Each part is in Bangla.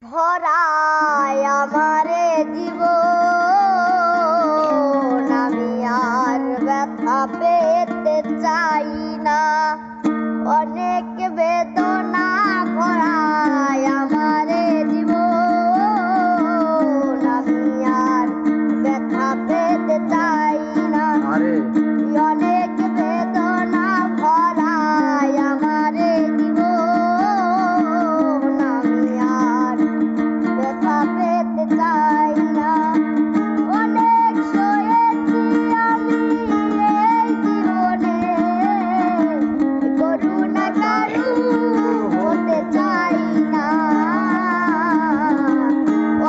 ভরায় আমারে জীবন, আমি আর ব্যথা পেতে চাই না। অনেক বেদনা ভরায় আমারে জীবন, আমি আর ব্যথা পেতে চাই না। অনেক বেদনা ভরায় আমারে জীবন, আমি আর ব্যথা পেতে চাই না। অনেক সয়েছি আমি এই জীবনে, করুণা কারু হতে চাই না।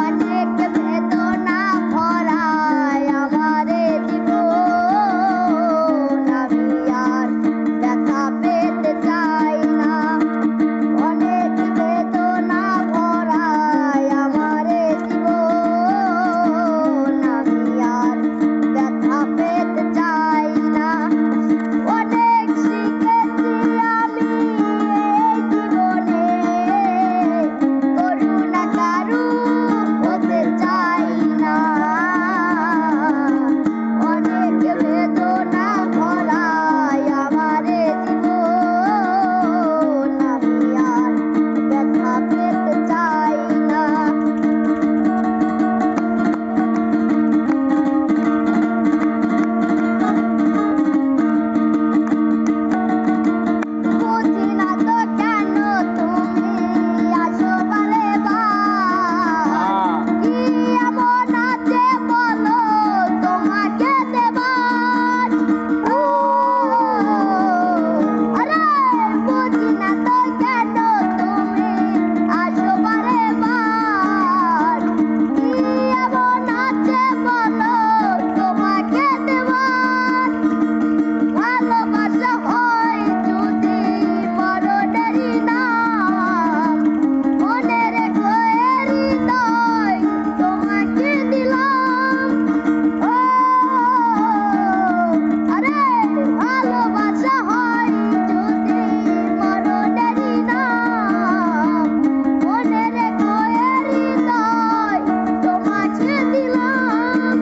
অনেক বেদনা ভরায় আমারে জীবন, আমি আর ব্যথা পেতে চাই না। অনেক বেদনা ভরায় আমারে জীবন, আমি আর ব্যথা পেতে চাই না। অনেক শিখেছি আমি এই জীবনে, করুণা কারু হতে চাই না। অনেক বেদনা ভরায় আমারে জীবন, আমি আর ব্যথা পেতে চাই না। বুঝি না তো কেন তুমি আসো বারে বার, কি এমন আছে বলো তোমাকে দেবার। আরে বুঝি না তো কেন তুমি আসো বারে বার, কি এমন আছে বলো তোমাকে দেবার। ভালোবাসা হয় যদি মরণেরই নাম, মনে রেখো এ হৃদয় তোমাকে দিলাম। ও আরে ভালোবাসা হয় যদি মরণেরই নাম, মনে রেখো এ হৃদয় তোমাকে দিলাম।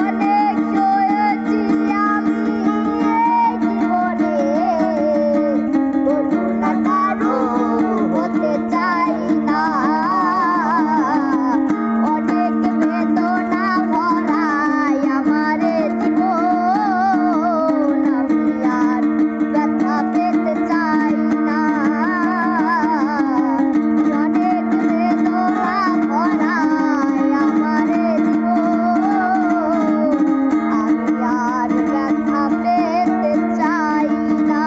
অনেক সয়েছি আমি এই জীবনে, করুণা কারু হতে চাই না। অনেক বেদনা ভরায় আমারে জীবন, আমি আর ব্যথা পেতে চাই না। অনেক বেদনা ভরায় আমারে জীবন, আমি আর ব্যথা পেতে চাই না।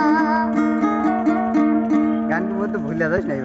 গান মতো ভুলে যাস নাই।